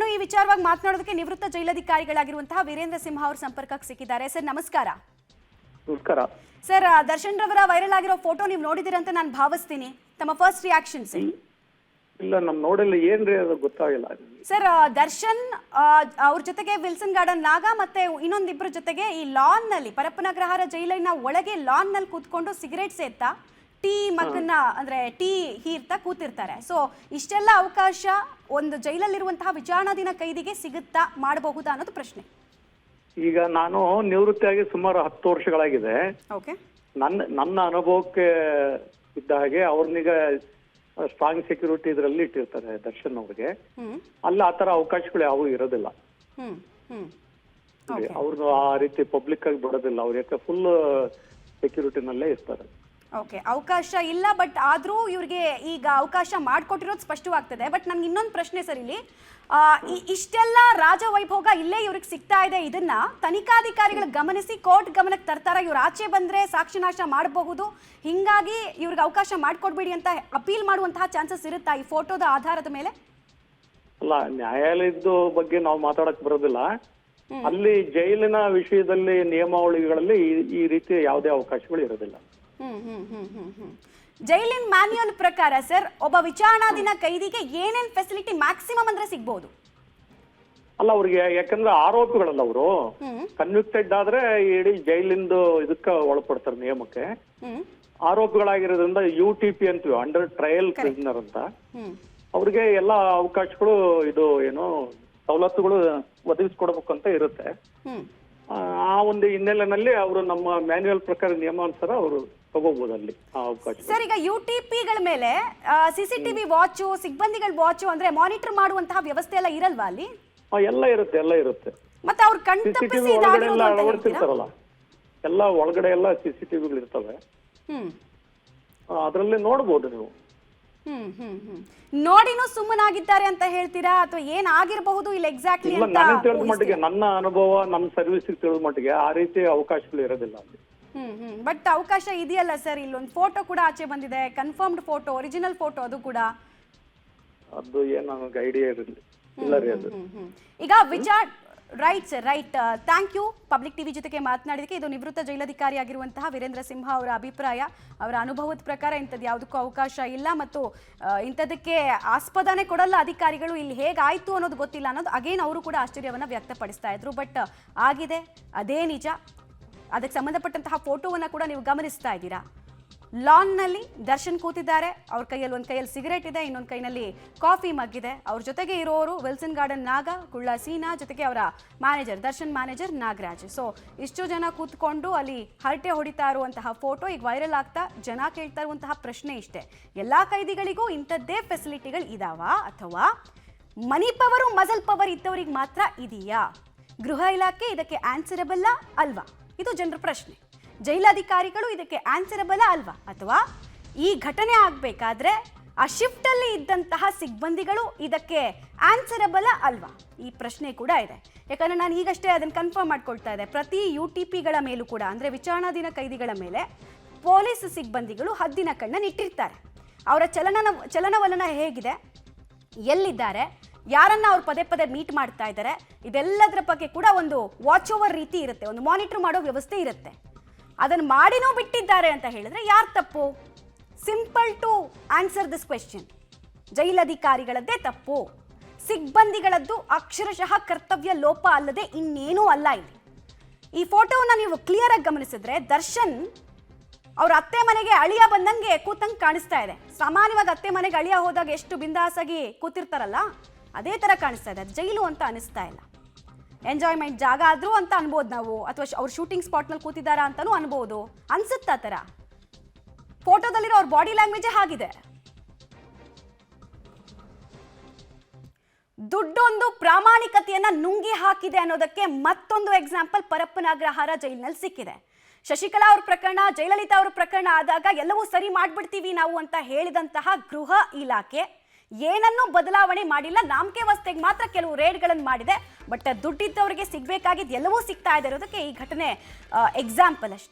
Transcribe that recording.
ಇನ್ನು ಈ ವಿಚಾರವಾಗಿ ಮಾತನಾಡೋದಕ್ಕೆ ನಿವೃತ್ತ ಜೈಲಧಿಕಾರಿಗಳಾಗಿರುವಂತಹ ವೀರೇಂದ್ರ ಸಿಂಹ ಅವರು ಸಂಪರ್ಕಕ್ಕೆ ಸಿಕ್ಕಿದ್ದಾರೆ. ಸರ್ ನಮಸ್ಕಾರ. ನಮಸ್ಕಾರ ಸರ್, ದರ್ಶನ್ ರವರ ವೈರಲ್ ಆಗಿರೋ ಫೋಟೋ ನೀವು ನೋಡಿದಿರ ಅಂತ ನಾನು ಭಾವಿಸ್ತೀನಿ. ತಮ್ಮ ಫಸ್ಟ್ ರಿಯಾಕ್ಷನ್ಸ್? ಇಲ್ಲ, ನಮ್ ನೋಡಿಲ್ಲ. ಏನ್ರಿ ಅದು ಗೊತ್ತಾಗಿಲ್ಲ ಸರ್. ದರ್ಶನ್ ಅವ್ರ ಜೊತೆಗೆ ವಿಲ್ಸನ್ ಗಾರ್ಡನ್ ನಾಗ ಮತ್ತೆ ಇನ್ನೊಂದಿಬ್ಬರ ಜೊತೆಗೆ ಈ ಲಾನ್ ನಲ್ಲಿ ಪರಪ್ಪನಗ್ರಹಾರ ಜೈಲಿನ ಒಳಗೆ ಲಾನ್ ನಲ್ಲಿ ಕೂತ್ಕೊಂಡು ಸಿಗರೇಟ್ ಸೇತಾ ಟೀ ಮಗನ್ನ ಅಂದ್ರೆ ಟೀ ಹೀರ್ತಾ ಕೂತಿರ್ತಾರೆ. ಸೊ ಇಷ್ಟೆಲ್ಲ ಅವಕಾಶ ಒಂದು ಜೈಲಲ್ಲಿರುವಂತಹ ವಿಚಾರಣಾಧೀನ ಕೈದಿಗೆ ಸಿಗುತ್ತಾ, ಮಾಡಬಹುದಾ ಅನ್ನೋದು ಪ್ರಶ್ನೆ. ಈಗ ನಾನು ನಿವೃತ್ತಿಯಾಗಿ ಸುಮಾರು 10 ವರ್ಷಗಳಾಗಿದೆ. ಓಕೆ. ನನ್ನ ಅನುಭವಕ್ಕೆ ಇದ್ದ ಹಾಗೆ ಅವ್ರನ್ನೀಗ ಸ್ಟ್ರಾಂಗ್ ಸೆಕ್ಯೂರಿಟಿ ಇದರಲ್ಲಿ ಇಟ್ಟಿರ್ತಾರೆ ದರ್ಶನ್ ಅವ್ರಿಗೆ. ಅಲ್ಲಿ ಆತರ ಅವಕಾಶಗಳು ಯಾವೂ ಇರೋದಿಲ್ಲ. ಅವ್ರನ್ನ ಆ ರೀತಿ ಪಬ್ಲಿಕ್ ಆಗಿ ಬಿಡೋದಿಲ್ಲ. ಅವ್ರ ಯಾಕೆ ಫುಲ್ ಸೆಕ್ಯೂರಿಟಿನಲ್ಲೇ ಇರ್ತಾರೆ. ಓಕೆ, ಅವಕಾಶ ಇಲ್ಲ. ಬಟ್ ಆದ್ರೂ ಇವ್ರಿಗೆ ಈಗ ಅವಕಾಶ ಮಾಡಿಕೊಟ್ಟಿರೋದು ಸ್ಪಷ್ಟವಾಗ್ತದೆ. ಬಟ್ ನನ್ಗೆ ಇನ್ನೊಂದು ಪ್ರಶ್ನೆ ಸರ್, ಇಲ್ಲಿ ಇಷ್ಟೆಲ್ಲ ರಾಜವೈಭೋಗ ಇಲ್ಲೇ ಇವ್ರಿಗೆ ಸಿಗ್ತಾ ಇದೆ. ಇದನ್ನ ತನಿಖಾಧಿಕಾರಿಗಳು ಗಮನಿಸಿ ಕೋರ್ಟ್ ಗಮನಕ್ಕೆ ತರ್ತಾರ? ಇವ್ರು ಆಚೆ ಬಂದ್ರೆ ಸಾಕ್ಷಿನಾಶ ಮಾಡಬಹುದು, ಹಿಂಗಾಗಿ ಇವ್ರಿಗೆ ಅವಕಾಶ ಮಾಡಿಕೊಡ್ಬೇಡಿ ಅಂತ ಅಪೀಲ್ ಮಾಡುವಂತಹ ಚಾನ್ಸಸ್ ಇರುತ್ತಾ ಈ ಫೋಟೋದ ಆಧಾರದ ಮೇಲೆ? ಅಲ್ಲ, ನ್ಯಾಯಾಲಯದ ಬಗ್ಗೆ ನಾವು ಮಾತಾಡಕ್ ಬರೋದಿಲ್ಲ. ಅಲ್ಲಿ ಜೈಲಿನ ವಿಷಯದಲ್ಲಿ ನಿಯಮಾವಳಿಗಳಲ್ಲಿ ಈ ರೀತಿ ಯಾವುದೇ ಅವಕಾಶಗಳು ಇರೋದಿಲ್ಲ. ಜೈಲಿನ ಮ್ಯಾನ್ಯುಯಲ್ ಪ್ರಕಾರ ಸರ್, ಒಬ್ಬ ವಿಚಾರಣಾಧೀನ ಕೈದಿಗೆ ಏನೇನ್ ಫೆಸಿಲಿಟಿ ಮ್ಯಾಕ್ಸಿಮಮ್ ಅಂದ್ರೆ ಸಿಗ್ಬಹುದು? ಅಲ್ಲ, ಅವ್ರಿಗೆ ಯಾಕಂದ್ರೆ ಆರೋಪಿಗಳಲ್ಲ ಅವರು. ಕನ್ವಿಕ್ಟೆಡ್ ಆದ್ರೆ ಇಡೀ ಜೈಲಿಂದ ಇದಕ್ಕ ಒಳಪಡ್ತಾರೆ ನಿಯಮಕ್ಕೆ. ಆರೋಪಿಗಳಾಗಿರೋದ್ರಿಂದ UTP ಅಂತೀವಿ, ಅಂಡರ್ ಟ್ರಯಲ್ ಪ್ರಿಸನರ್ ಅಂತ. ಅವ್ರಿಗೆ ಎಲ್ಲಾ ಅವಕಾಶಗಳು ಇದು ಏನೋ ಸವಲತ್ತುಗಳು ಒದಗಿಸ್ಕೊಡ್ಬೇಕು ಅಂತ ಇರುತ್ತೆ. ಆ ಒಂದು ಹಿನ್ನೆಲೆಯಲ್ಲಿ ಅವರು ನಮ್ಮ ಮ್ಯಾನ್ಯುಯಲ್ ಪ್ರಕಾರ ನಿಯಮಾನುಸಾರ ಅವರು ತಗೋಬಹುದು ಅಲ್ಲಿ ಆ ಅವಕಾಶ. ಸರ್, ಈಗ UTP ಗಳ ಮೇಲೆ CCTV ವಾಚು, ಸಿಬ್ಬಂದಿಗಳ ವಾಚು ಅಂದ್ರೆ ಮಾನಿಟರ್ ಮಾಡುವಂತಹ ವ್ಯವಸ್ಥೆ ಎಲ್ಲ ಇರಲ್ವಾ ಅಲ್ಲಿ? ಎಲ್ಲ ಇರುತ್ತೆ. ಮತ್ತೆ ಅವ್ರು ಕಣ್ತಪ್ಪಿಸಿ ಅಳವಡಿಸಿರ್ತಾರಲ್ಲ, ಎಲ್ಲ ಒಳಗಡೆ ಎಲ್ಲ CCTVಗಳು ಇರ್ತವೆ. ಅದ್ರಲ್ಲಿ ನೋಡ್ಬೋದು ನೀವು. ನೋಡಿನೂ ಸುಮ್ಮನಾಗಿದ್ದಾರೆ ಅಂತ ಹೇಳ್ತೀರಾ, ಅಥವಾ ಏನಾಗಿರಬಹುದು ಇಲ್ಲ ಎಕ್ಸಾಕ್ಟ್ಲಿ ಅಂತ? ತಿಳಿದ ಮಟ್ಟಿಗೆ, ನನ್ನ ಅನುಭವ, ನಮ್ಮ ಸರ್ವಿಸ್ ತಿಳಿದ ಮಟ್ಟಿಗೆ ಆ ರೀತಿ ಅವಕಾಶಗಳು ಇರೋದಿಲ್ಲ ಅಲ್ಲಿ. ಬಟ್ ಅವಕಾಶ ಇದೆಯಲ್ಲ ಸರ್. ಇಲ್ಲೊಂದು ಫೋಟೋ ಕೂಡ ಆಚೆ ಬಂದಿದೆ, ಕನ್ಫರ್ಮ್ಡ್ ಫೋಟೋ, ಒರಿಜಿನಲ್ ಫೋಟೋ, ಅದು ಕೂಡ. ಅದು ಏನು ನನಗೆ ಐಡಿಯಾ ಇಲ್ಲ ರೀ ಅದು. ಈಗ right sir, right. Thank you public TV ಜೊತೆಗೆ ಮಾತನಾಡಿದಕ್ಕೆ. ಇದು ನಿವೃತ್ತ ಜೈಲಧಿಕಾರಿ ಆಗಿರುವಂತಹ ವೀರೇಂದ್ರ ಸಿಂಹ ಅವರ ಅಭಿಪ್ರಾಯ. ಅವರ ಅನುಭವದ ಪ್ರಕಾರ ಇಂಥದ್ದು ಯಾವುದಕ್ಕೂ ಅವಕಾಶ ಇಲ್ಲ ಮತ್ತು ಇಂಥದಕ್ಕೆ ಆಸ್ಪದನೆ ಕೊಡಲ್ಲ ಅಧಿಕಾರಿಗಳು. ಇಲ್ಲಿ ಹೇಗಾಯ್ತು ಅನ್ನೋದು ಗೊತ್ತಿಲ್ಲ ಅನ್ನೋದು ಅಗೇನ್ ಅವರು ಕೂಡ ಆಶ್ಚರ್ಯವನ್ನು ವ್ಯಕ್ತಪಡಿಸ್ತಾ ಇದ್ರು. ಬಟ್ ಆಗಿದೆ, ಅದೇ ನಿಜ. ಅದಕ್ಕೆ ಸಂಬಂಧಪಟ್ಟಂತಹ ಫೋಟೋವನ್ನು ಕೂಡ ನೀವು ಗಮನಿಸ್ತಾ ಇದ್ದೀರಾ. ಲಾನ್ನಲ್ಲಿ ದರ್ಶನ್ ಕೂತಿದ್ದಾರೆ. ಅವ್ರ ಕೈಯಲ್ಲಿ ಒಂದು ಕೈಯಲ್ಲಿ ಸಿಗರೇಟ್ ಇದೆ, ಇನ್ನೊಂದು ಕೈನಲ್ಲಿ ಕಾಫಿ ಮಗ್ ಇದೆ. ಅವ್ರ ಜೊತೆಗೆ ಇರೋರು ವಿಲ್ಸನ್ ಗಾರ್ಡನ್ ನಾಗ, ಕುಳ್ಳ ಸೀನಾ, ಜೊತೆಗೆ ಅವರ manager, Darshan manager Nagaraj. So ಇಷ್ಟು ಜನ ಕೂತ್ಕೊಂಡು ಅಲ್ಲಿ ಹರಟೆ ಹೊಡಿತಾ ಇರುವಂತಹ ಫೋಟೋ ಈಗ ವೈರಲ್ ಆಗ್ತಾ ಜನ ಕೇಳ್ತಾ ಇರುವಂತಹ ಪ್ರಶ್ನೆ ಇಷ್ಟೇ: ಎಲ್ಲ ಕೈದಿಗಳಿಗೂ ಇಂಥದ್ದೇ ಫೆಸಿಲಿಟಿಗಳು ಇದಾವಾ, ಅಥವಾ ಮನಿ ಪವರು ಮಜಲ್ ಪವರ್ ಇದ್ದವರಿಗೆ ಮಾತ್ರ ಇದೆಯಾ? ಗೃಹ ಇಲಾಖೆ ಇದಕ್ಕೆ ಆನ್ಸರಬಲ್ಲ ಅಲ್ವಾ? ಇದು ಜನರ ಪ್ರಶ್ನೆ. ಜೈಲಾಧಿಕಾರಿಗಳು ಇದಕ್ಕೆ ಆನ್ಸರಬಲ್ ಅಲ್ವಾ? ಅಥವಾ ಈ ಘಟನೆ ಆಗಬೇಕಾದ್ರೆ ಆ ಶಿಫ್ಟ್ ಅಲ್ಲಿ ಇದ್ದಂತಹ ಸಿಬ್ಬಂದಿಗಳು ಇದಕ್ಕೆ ಆನ್ಸರಬಲ್ ಅಲ್ವಾ? ಈ ಪ್ರಶ್ನೆ ಕೂಡ ಇದೆ. ಯಾಕಂದ್ರೆ ನಾನು ಈಗಷ್ಟೇ ಅದನ್ನು ಕನ್ಫರ್ಮ್ ಮಾಡ್ಕೊಳ್ತಾ ಇದ್ದೆ. ಪ್ರತಿ UTPಗಳ ಮೇಲೂ ಕೂಡ, ಅಂದ್ರೆ ವಿಚಾರಣಾಧೀನ ಕೈದಿಗಳ ಮೇಲೆ ಪೊಲೀಸ್ ಸಿಬ್ಬಂದಿಗಳು ಹದ್ದಿನ ಕಣ್ಣನ್ನು ಇಟ್ಟಿರ್ತಾರೆ. ಅವರ ಚಲನವಲನ ಹೇಗಿದೆ, ಎಲ್ಲಿದ್ದಾರೆ, ಯಾರನ್ನ ಅವ್ರು ಪದೇ ಪದೇ ಮೀಟ್ ಮಾಡ್ತಾ ಇದ್ದಾರೆ, ಇದೆಲ್ಲದರ ಬಗ್ಗೆ ಕೂಡ ಒಂದು ವಾಚ್ ಓವರ್ ರೀತಿ ಇರುತ್ತೆ, ಒಂದು ಮಾನಿಟರ್ ಮಾಡೋ ವ್ಯವಸ್ಥೆ ಇರುತ್ತೆ. ಅದನ್ನು ಮಾಡಿನೂ ಬಿಟ್ಟಿದ್ದಾರೆ ಅಂತ ಹೇಳಿದ್ರೆ ಯಾರು ತಪ್ಪು? Simple to answer this question. ಜೈಲಧಿಕಾರಿಗಳದ್ದೇ ತಪ್ಪು, ಸಿಬ್ಬಂದಿಗಳದ್ದು ಅಕ್ಷರಶಃ ಕರ್ತವ್ಯ ಲೋಪ ಅಲ್ಲದೆ ಇನ್ನೇನೂ ಅಲ್ಲ. ಇಲ್ಲಿ ಈ ಫೋಟೋವನ್ನು ನೀವು ಕ್ಲಿಯರ್ ಆಗಿ ಗಮನಿಸಿದ್ರೆ ದರ್ಶನ್ ಅವ್ರ ಅತ್ತೆ ಮನೆಗೆ ಅಳಿಯ ಬಂದಂಗೆ ಕೂತಂಗೆ ಕಾಣಿಸ್ತಾ ಇದೆ. ಸಾಮಾನ್ಯವಾಗಿ ಅತ್ತೆ ಮನೆಗೆ ಅಳಿಯ ಹೋದಾಗ ಎಷ್ಟು ಬಿಂದಾಸಾಗಿ ಕೂತಿರ್ತಾರಲ್ಲ, ಅದೇ ತರ ಕಾಣಿಸ್ತಾ ಇದೆ. ಜೈಲು ಅಂತ ಅನಿಸ್ತಾ ಇಲ್ಲ. ಎಂಜಾಯ್ಮೆಂಟ್ ಜಾಗ ಆದ್ರೂ ಅಂತ ಅನ್ಬೋದು ನಾವು, ಅಥವಾ ಅವ್ರ ಶೂಟಿಂಗ್ ಸ್ಪಾಟ್ನಲ್ಲಿ ಕೂತಿದ್ದಾರಾ ಅಂತಾನೂ ಅನ್ಬೋದು. ಅನ್ಸುತ್ತಾ ತರ? ಫೋಟೋದಲ್ಲಿರೋ ಅವ್ರ ಬಾಡಿ ಲ್ಯಾಂಗ್ವೇಜ್ ಹಾಗಿದೆ. ದುಡ್ಡೊಂದು ಪ್ರಾಮಾಣಿಕತೆಯನ್ನ ನುಂಗಿ ಹಾಕಿದೆ ಅನ್ನೋದಕ್ಕೆ ಮತ್ತೊಂದು ಎಕ್ಸಾಂಪಲ್ ಪರಪ್ಪನಗ್ರಹಾರ ಜೈಲಿನಲ್ಲಿ ಸಿಕ್ಕಿದೆ. ಶಶಿಕಲಾ ಅವ್ರ ಪ್ರಕರಣ, ಜಯಲಲಿತಾ ಅವ್ರ ಪ್ರಕರಣ ಆದಾಗ ಎಲ್ಲವೂ ಸರಿ ಮಾಡ್ಬಿಡ್ತೀವಿ ನಾವು ಅಂತ ಹೇಳಿದಂತಹ ಗೃಹ ಇಲಾಖೆ ಏನನ್ನೂ ಬದಲಾವಣೆ ಮಾಡಿಲ್ಲ. ನಾಮಕೆ ವಸ್ತೆಗೆ ಮಾತ್ರ ಕೆಲವು ರೇಡ್ಗಳನ್ನು ಮಾಡಿದೆ. ಬಟ್ ದುಡ್ಡಿದ್ದವರಿಗೆ ಸಿಗಬೇಕಾಗಿದ್ದು ಎಲ್ಲವೂ ಸಿಗ್ತಾ ಇದೆ ಇರೋದಕ್ಕೆ ಈ ಘಟನೆ ಎಕ್ಸಾಂಪಲ್ ಅಷ್ಟೇ.